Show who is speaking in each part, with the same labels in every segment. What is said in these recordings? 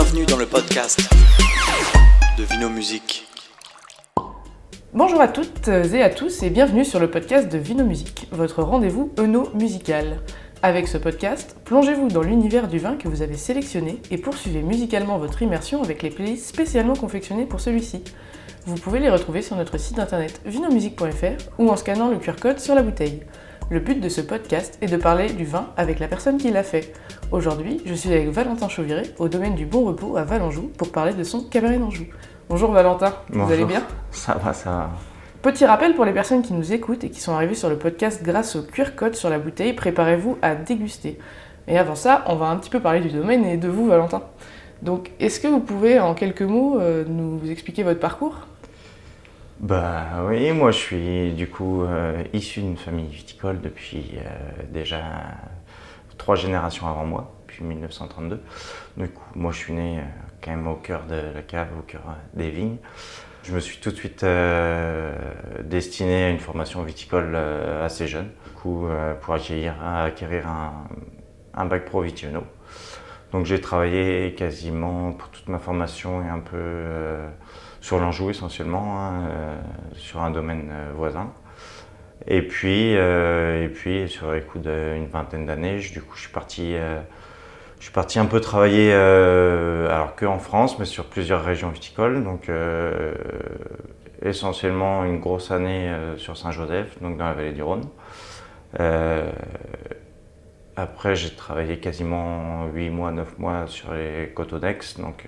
Speaker 1: Bienvenue dans le podcast de Vino Musique.
Speaker 2: Bonjour à toutes et à tous et bienvenue sur le podcast de Vino Musique, votre rendez-vous œno-musical. Avec ce podcast, plongez-vous dans l'univers du vin que vous avez sélectionné et poursuivez musicalement votre immersion avec les playlists spécialement confectionnées pour celui-ci. Vous pouvez les retrouver sur notre site internet vinomusique.fr ou en scannant le QR code sur la bouteille. Le but de ce podcast est de parler du vin avec la personne qui l'a fait. Aujourd'hui, je suis avec Valentin Chauviré au domaine du Bon Repos à Valenjoux pour parler de son Cabernet d'Anjou. Bonjour Valentin,
Speaker 3: Bonjour.
Speaker 2: Vous allez bien ?
Speaker 3: Ça va.
Speaker 2: Petit rappel pour les personnes qui nous écoutent et qui sont arrivées sur le podcast grâce au QR code sur la bouteille, préparez-vous à déguster. Et avant ça, on va un petit peu parler du domaine et de vous Valentin. Donc, est-ce que vous pouvez en quelques mots nous expliquer votre parcours ?
Speaker 3: Bah oui, moi je suis du coup issu d'une famille viticole depuis déjà 3 générations avant moi, depuis 1932. Du coup, moi je suis né quand même au cœur de la cave, au cœur des vignes. Je me suis tout de suite destiné à une formation viticole assez jeune, du coup pour acquérir un bac pro vitiono. Donc j'ai travaillé quasiment pour toute ma formation et un peu sur l'Anjou essentiellement, sur un domaine voisin. Et puis sur les coups d'une vingtaine d'années, du coup je suis parti un peu travailler, alors que en France, mais sur plusieurs régions viticoles. Donc essentiellement une grosse année sur Saint-Joseph, donc dans la vallée du Rhône. Après, j'ai travaillé quasiment 8 mois, 9 mois sur les Cotonex, donc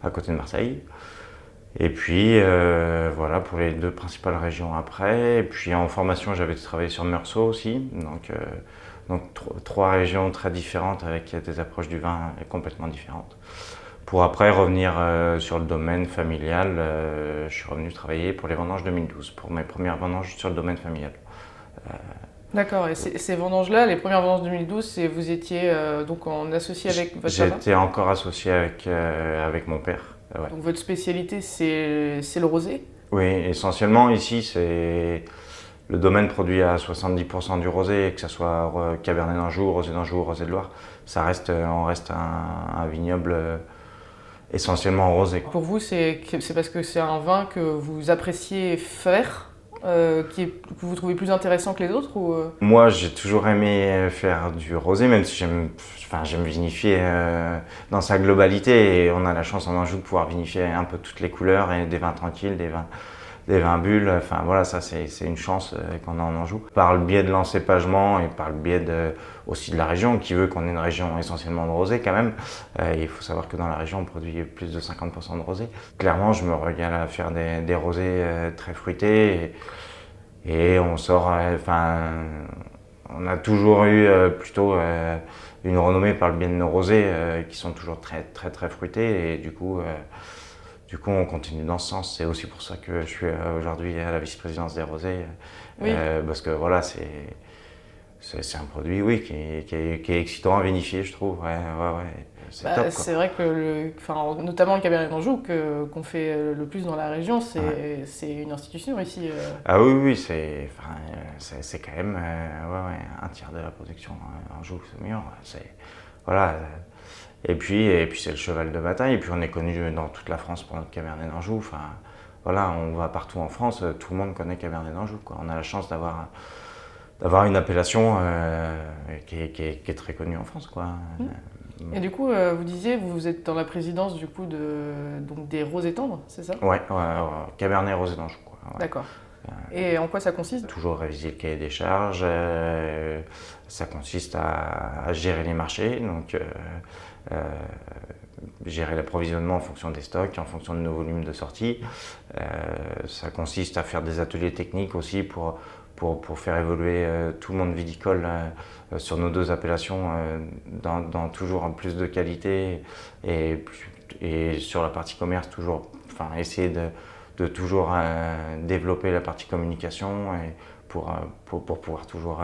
Speaker 3: à côté de Marseille. Et puis voilà pour les 2 principales régions après. Et puis en formation, j'avais travaillé sur Meursault aussi, donc 3 régions très différentes avec des approches du vin complètement différentes. Pour après revenir sur le domaine familial, je suis revenu travailler pour les vendanges 2012, pour mes premières vendanges sur le domaine familial.
Speaker 2: D'accord, et ces vendanges-là, les premières vendanges 2012, vous étiez donc en associé avec votre papa ?
Speaker 3: J'étais encore associé avec mon père. Ouais.
Speaker 2: Donc votre spécialité, c'est le rosé ?
Speaker 3: Oui, essentiellement ici, c'est le domaine produit à 70% du rosé, que ce soit Cabernet d'Anjou, Rosé de Loire. On reste un vignoble essentiellement rosé.
Speaker 2: Pour vous, c'est parce que c'est un vin que vous appréciez faire que vous trouvez plus intéressant que les autres ou
Speaker 3: Moi, j'ai toujours aimé faire du rosé, même si j'aime vinifier dans sa globalité. Et on a la chance en Anjou de pouvoir vinifier un peu toutes les couleurs et des vins tranquilles, des vins bulles. Enfin voilà, ça c'est une chance qu'on a en Anjou. Par le biais de l'encépagement et par le biais aussi de la région, qui veut qu'on ait une région essentiellement de rosé quand même. Il faut savoir que dans la région, on produit plus de 50% de rosé. Clairement, je me régale à faire des rosés très fruités. Et on sort, on a toujours eu plutôt une renommée par le biais de nos rosés qui sont toujours très très très fruités. Et du coup, on continue dans ce sens. C'est aussi pour ça que je suis aujourd'hui à la vice-présidence des rosés.
Speaker 2: Oui.
Speaker 3: Parce que voilà, c'est un produit qui est excitant à vinifier, je trouve. Ouais. C'est top, quoi.
Speaker 2: C'est vrai que notamment le Cabernet d'Anjou qu'on fait le plus dans la région, c'est une institution ici.
Speaker 3: Ah oui, c'est quand même un tiers de la production Anjou, c'est mieux. Voilà. Et puis c'est le cheval de bataille. Et puis on est connu dans toute la France pour notre Cabernet d'Anjou. Enfin, voilà, on va partout en France, tout le monde connaît Cabernet d'Anjou, quoi. On a la chance d'avoir une appellation qui est très connue en France, quoi.
Speaker 2: Et du coup, vous disiez, vous êtes dans la présidence du coup donc des rosés tendres, c'est ça ?
Speaker 3: Ouais, Cabernet Rosé d'Anjou, quoi. Ouais.
Speaker 2: D'accord. Et en quoi ça consiste ?
Speaker 3: Toujours réviser le cahier des charges. Ça consiste à gérer les marchés, donc gérer l'approvisionnement en fonction des stocks, en fonction de nos volumes de sortie. Ça consiste à faire des ateliers techniques aussi pour faire évoluer tout le monde viticole sur nos 2 appellations dans toujours plus de qualité et sur la partie commerce essayer de toujours développer la partie communication et pour pouvoir toujours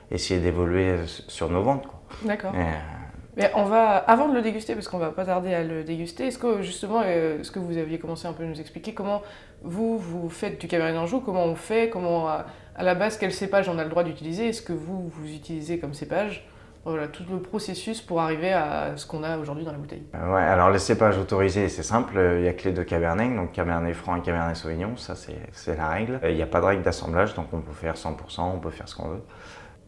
Speaker 3: essayer d'évoluer sur nos ventes, quoi.
Speaker 2: D'accord. Mais avant de le déguster, parce qu'on va pas tarder à le déguster, est-ce que vous aviez commencé un peu à nous expliquer comment vous faites du Cabernet d'Anjou, comment on fait, à la base quel cépage on a le droit d'utiliser, est-ce que vous utilisez comme cépage ? voilà, tout le processus pour arriver à ce qu'on a aujourd'hui dans la bouteille.
Speaker 3: Ouais, alors les cépages autorisés, c'est simple, il n'y a que les deux cabernets, donc Cabernet Franc et Cabernet Sauvignon, ça c'est la règle. Il n'y a pas de règle d'assemblage, donc on peut faire 100%, on peut faire ce qu'on veut.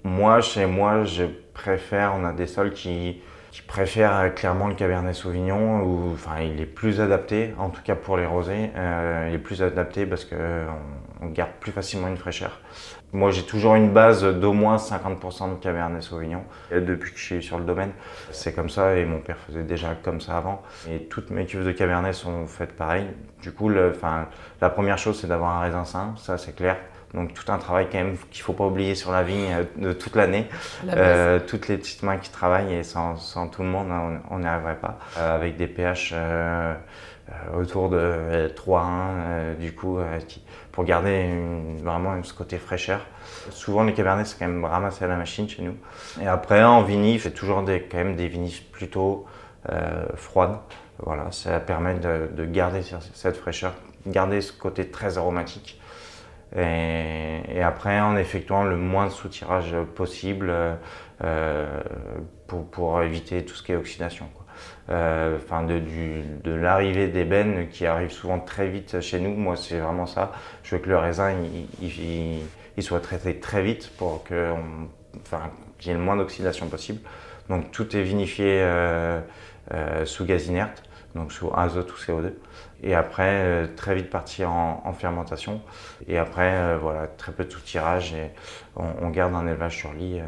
Speaker 3: Moi, chez moi, on a des sols qui préfèrent clairement le Cabernet Sauvignon, enfin il est plus adapté, en tout cas pour les rosés, il est plus adapté parce qu'on garde plus facilement une fraîcheur. Moi j'ai toujours une base d'au moins 50% de Cabernet Sauvignon. Et depuis que je suis sur le domaine, c'est comme ça et mon père faisait déjà comme ça avant. Et toutes mes cuves de Cabernet sont faites pareil. Du coup, la première chose c'est d'avoir un raisin sain, ça c'est clair. Donc tout un travail quand même qu'il ne faut pas oublier sur la vigne de toute l'année. Toutes les petites mains qui travaillent et sans tout le monde on n'y arriverait pas. Avec des pH autour de 3,1 du coup pour garder vraiment ce côté fraîcheur. Souvent les cabernets c'est quand même ramassé à la machine chez nous. Et après en vinif c'est toujours quand même des vinifs plutôt froides. Voilà, ça permet de garder cette fraîcheur, garder ce côté très aromatique. Et après, en effectuant le moins de soutirage possible pour éviter tout ce qui est oxydation, quoi. De l'arrivée d'ébène qui arrive souvent très vite chez nous, moi c'est vraiment ça. Je veux que le raisin il soit traité très vite pour qu'il y ait le moins d'oxydation possible. Donc tout est vinifié sous gaz inerte, donc sous azote ou CO2. Et après, très vite partir en fermentation. Et après, voilà, très peu de soutirage et on garde un élevage sur lit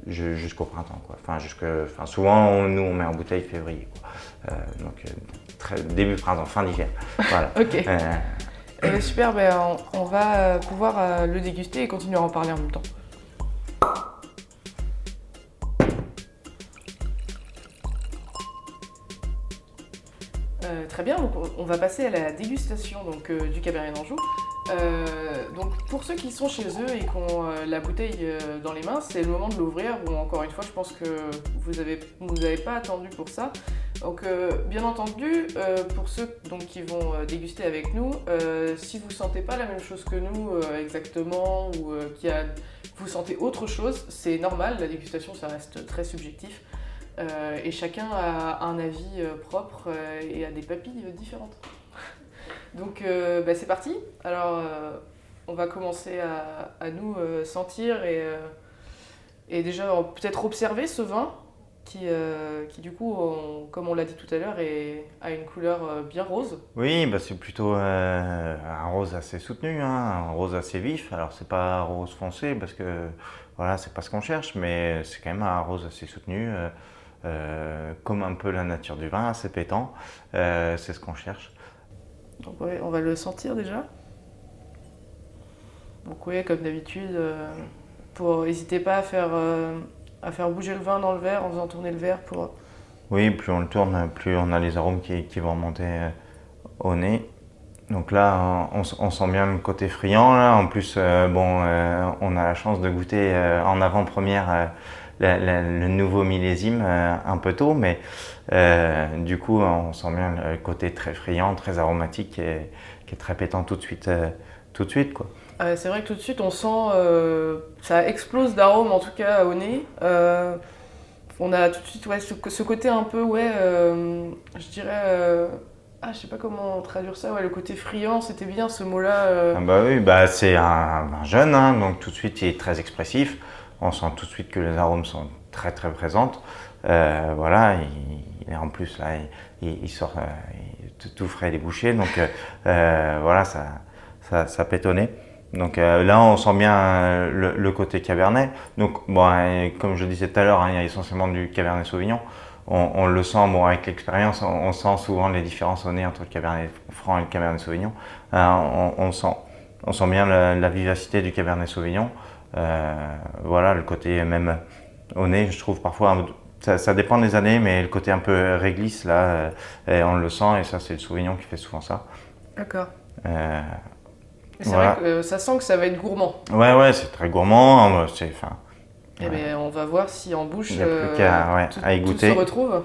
Speaker 3: jusqu'au printemps, quoi. Souvent, nous, on met en bouteille février, quoi. Début printemps, fin d'hiver. Voilà.
Speaker 2: Ok. Super, on va pouvoir le déguster et continuer à en parler en même temps. Très bien, donc on va passer à la dégustation du Cabernet d'Anjou. Donc pour ceux qui sont chez eux et qui ont la bouteille dans les mains, c'est le moment de l'ouvrir. Bon, encore une fois, je pense que vous avez pas attendu pour ça. Donc bien entendu, pour ceux qui vont déguster avec nous, si vous sentez pas la même chose que nous exactement ou vous sentez autre chose, c'est normal. La dégustation, ça reste très subjectif. Et chacun a un avis propre et a des papilles différentes. Donc c'est parti. Alors on va commencer à nous sentir et déjà peut-être observer ce vin qui du coup, comme on l'a dit tout à l'heure, a une couleur bien rose.
Speaker 3: Oui, c'est plutôt un rose assez soutenu, hein, un rose assez vif. Alors c'est pas un rose foncé parce que voilà, c'est pas ce qu'on cherche, mais c'est quand même un rose assez soutenu. Comme un peu la nature du vin, assez pétant, c'est ce qu'on cherche.
Speaker 2: Donc ouais, on va le sentir déjà. Donc oui, comme d'habitude, n'hésitez pas à faire bouger le vin dans le verre en faisant tourner le verre pour...
Speaker 3: Oui, plus on le tourne, plus on a les arômes qui vont monter au nez. Donc là, on sent bien le côté friand. Là. En plus, on a la chance de goûter en avant-première le nouveau millésime un peu tôt, mais du coup, on sent bien le côté très friand, très aromatique qui est très pétant tout de suite, quoi.
Speaker 2: C'est vrai que tout de suite, on sent ça explose d'arômes, en tout cas au nez. On a tout de suite ce côté un peu, je dirais... je sais pas comment traduire ça, le côté friand, c'était bien ce mot-là.
Speaker 3: Oui, c'est un vin jeune, hein, donc tout de suite il est très expressif. On sent tout de suite que les arômes sont très très présentes. Voilà, et en plus là, il sort tout frais des bouchées, donc voilà, ça pétonnait. Donc là, on sent bien le côté Cabernet. Donc comme je disais tout à l'heure, il y a essentiellement du Cabernet Sauvignon. On le sent, avec l'expérience, on sent souvent les différences au nez entre le Cabernet Franc et le Cabernet Sauvignon. On sent bien la vivacité du Cabernet Sauvignon. Voilà, le côté même au nez, je trouve parfois, ça dépend des années, mais le côté un peu réglisse, là, on le sent, et ça, c'est le Sauvignon qui fait souvent ça.
Speaker 2: D'accord. C'est
Speaker 3: voilà.
Speaker 2: vrai que ça sent que ça va être gourmand.
Speaker 3: Ouais, c'est très gourmand.
Speaker 2: On va voir si en bouche,
Speaker 3: il n'y a plus qu'à y goûter.
Speaker 2: Tout se retrouve.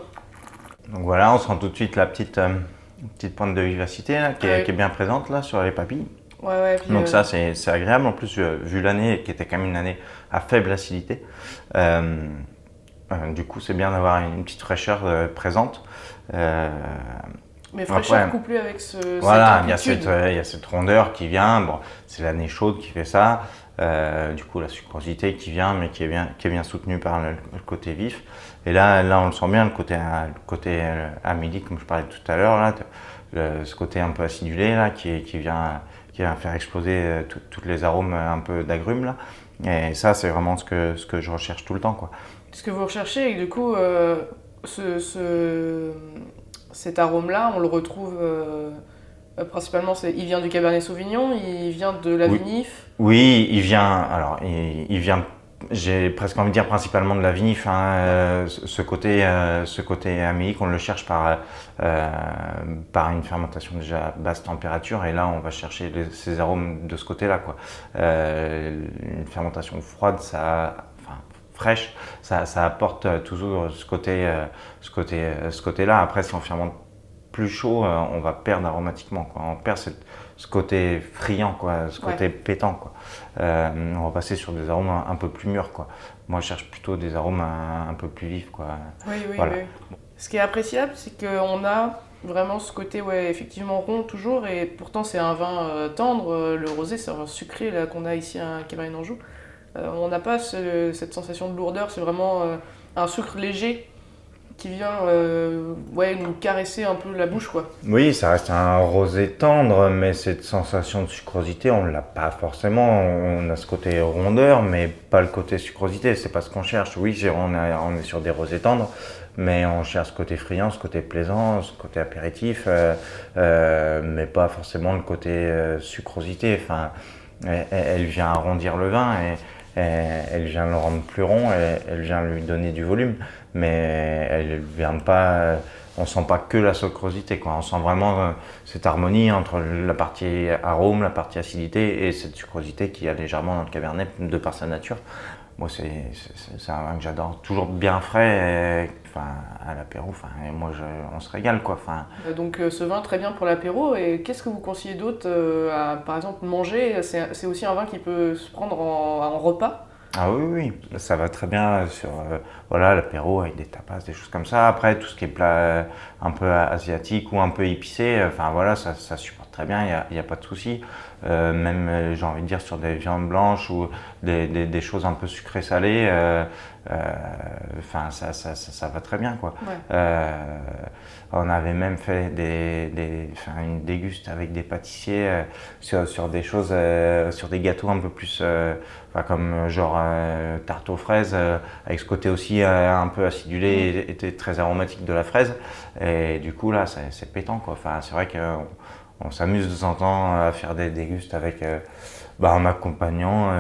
Speaker 3: Donc voilà, on sent tout de suite la petite pointe de vivacité là, qui est bien présente là, sur les papilles.
Speaker 2: Ouais, puis,
Speaker 3: Donc ça, c'est agréable. En plus, vu l'année, qui était quand même une année à faible acidité, du coup, c'est bien d'avoir une petite fraîcheur présente.
Speaker 2: Mais fraîcheur
Speaker 3: Après,
Speaker 2: couplée avec
Speaker 3: voilà,
Speaker 2: cette amplitude.
Speaker 3: il y a cette rondeur qui vient. Bon, c'est l'année chaude qui fait ça. Du coup, la sucrosité qui vient, mais qui est bien soutenue par le côté vif. Et là, on le sent bien, le côté amélique, comme je parlais tout à l'heure, là, ce côté un peu acidulé là, qui vient faire exploser tous les arômes un peu d'agrumes là. Et ça, c'est vraiment ce que je recherche tout le temps, quoi.
Speaker 2: Ce que vous recherchez, et du coup, cet arôme-là, on le retrouve principalement, il vient du Cabernet Sauvignon, il vient de la
Speaker 3: Oui.
Speaker 2: vinif.
Speaker 3: Oui, il vient, j'ai presque envie de dire principalement de la vinif, hein, ce côté amélique, on le cherche par une fermentation déjà à basse température, et là on va chercher ces arômes de ce côté-là, quoi. Une fermentation froide, fraîche, ça apporte toujours ce côté-là. Après, si on fermente plus chaud, on va perdre aromatiquement, quoi. On perd ce côté friand, quoi, ce côté pétant, quoi. On va passer sur des arômes un peu plus mûrs, quoi. Moi, je cherche plutôt des arômes un peu plus vifs, quoi.
Speaker 2: Oui,
Speaker 3: Voilà.
Speaker 2: oui. Ce qui est appréciable, c'est qu'on a vraiment ce côté, effectivement rond toujours, et pourtant c'est un vin tendre. Le rosé, c'est un vin sucré là qu'on a ici à Cabernet d'Anjou. On n'a pas cette sensation de lourdeur, c'est vraiment un sucre léger qui vient nous caresser un peu la bouche, quoi.
Speaker 3: Oui, ça reste un rosé tendre, mais cette sensation de sucrosité, on ne l'a pas forcément. On a ce côté rondeur, mais pas le côté sucrosité. C'est pas ce qu'on cherche. Oui, on est sur des rosés tendres, mais on cherche ce côté friand, ce côté plaisant, ce côté apéritif, mais pas forcément le côté sucrosité. Enfin, elle vient arrondir le vin elle vient le rendre plus rond, elle vient lui donner du volume, mais elle vient pas. On sent pas que la sucrosité, quoi. On sent vraiment cette harmonie entre la partie arôme, la partie acidité et cette sucrosité qu'il y a légèrement dans le Cabernet de par sa nature. Moi, c'est un vin que j'adore, toujours bien frais, à l'apéro. Et moi, on se régale, quoi.
Speaker 2: Donc ce vin très bien pour l'apéro. Et qu'est-ce que vous conseillez d'autre à, par exemple, manger? C'est aussi un vin qui peut se prendre en repas.
Speaker 3: Ah oui, ça va très bien sur l'apéro avec des tapas, des choses comme ça. Après, tout ce qui est plat un peu asiatique ou un peu épicé, ça supporte très bien, il y a pas de souci. Même, j'ai envie de dire, sur des viandes blanches ou des choses un peu sucrées-salées, ça va très bien, quoi.
Speaker 2: Ouais.
Speaker 3: On avait même fait une déguste avec des pâtissiers sur des choses, sur des gâteaux un peu plus, comme genre tarte aux fraises, avec ce côté aussi un peu acidulé et très aromatique de la fraise. Et du coup, là, c'est pétant, quoi. C'est vrai qu'on s'amuse de temps en temps à faire des dégustes avec, en accompagnant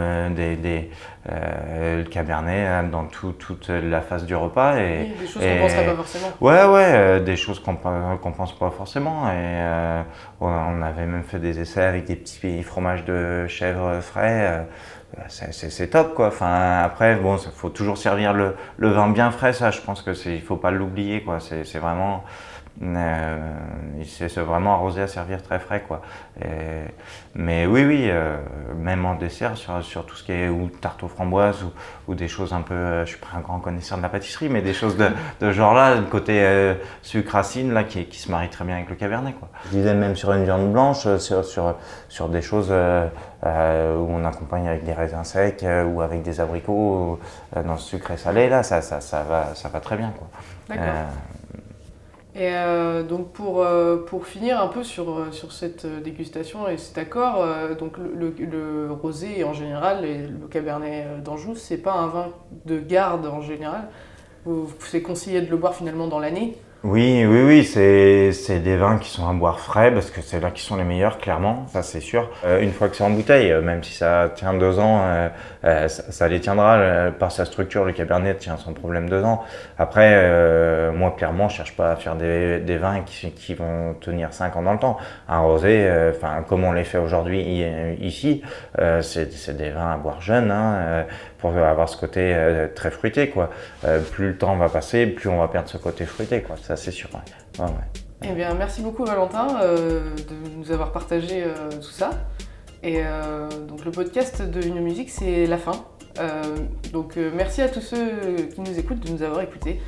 Speaker 3: le cabernet dans toute la phase du repas.
Speaker 2: Oui, des choses qu'on ne penserait pas forcément.
Speaker 3: Des choses qu'on pense pas forcément. Et on avait même fait des essais avec des petits fromages de chèvre frais. C'est top, quoi. Après, bon, il faut toujours servir le vin bien frais, ça, je pense il faut pas l'oublier, quoi. C'est vraiment, c'est vraiment arrosé à servir très frais, quoi. Mais oui, même en dessert, sur tout ce qui est ou tarte aux framboises ou des choses un peu, je suis pas un grand connaisseur de la pâtisserie, mais des choses de genre là, le côté sucre racine là, qui se marie très bien avec le cabernet, quoi. Je disais même sur une viande blanche, sur des choses où on accompagne avec des raisins secs ou avec des abricots dans le sucre et salé, là, ça va très bien, quoi.
Speaker 2: D'accord. Et donc pour finir un peu sur cette dégustation et cet accord, donc le rosé en général et le cabernet d'Anjou, c'est pas un vin de garde en général. C'est conseillé de le boire finalement dans l'année.
Speaker 3: Oui, c'est des vins qui sont à boire frais parce que c'est là qui sont les meilleurs, clairement, ça c'est sûr. Une fois que c'est en bouteille, même si ça tient 2 ans, ça les tiendra. Par sa structure, le cabernet tient sans problème 2 ans. Après, moi clairement, je cherche pas à faire des vins qui vont tenir 5 ans dans le temps. Un rosé, comme on les fait aujourd'hui ici, c'est des vins à boire jeunes, hein, pour avoir ce côté très fruité, quoi. Plus le temps va passer, plus on va perdre ce côté fruité, quoi. Ça, c'est sûr. Ouais.
Speaker 2: Eh bien, merci beaucoup Valentin de nous avoir partagé tout ça. Et donc le podcast de Vino Musique, c'est la fin. Merci à tous ceux qui nous écoutent de nous avoir écoutés.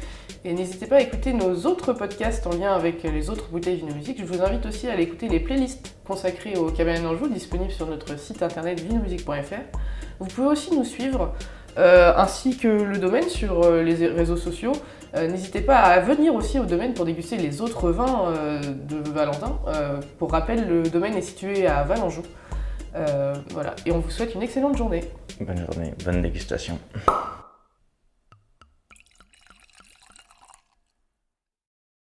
Speaker 2: Et n'hésitez pas à écouter nos autres podcasts en lien avec les autres bouteilles Vino Musique. Je vous invite aussi à aller écouter les playlists consacrées au Cabernet d'Anjou, disponibles sur notre site internet vinomusique.fr. Vous pouvez aussi nous suivre, ainsi que le domaine sur les réseaux sociaux. N'hésitez pas à venir aussi au domaine pour déguster les autres vins de Valentin. Pour rappel, le domaine est situé à Valenjou. Voilà, et on vous souhaite une excellente journée.
Speaker 3: Bonne journée, bonne dégustation.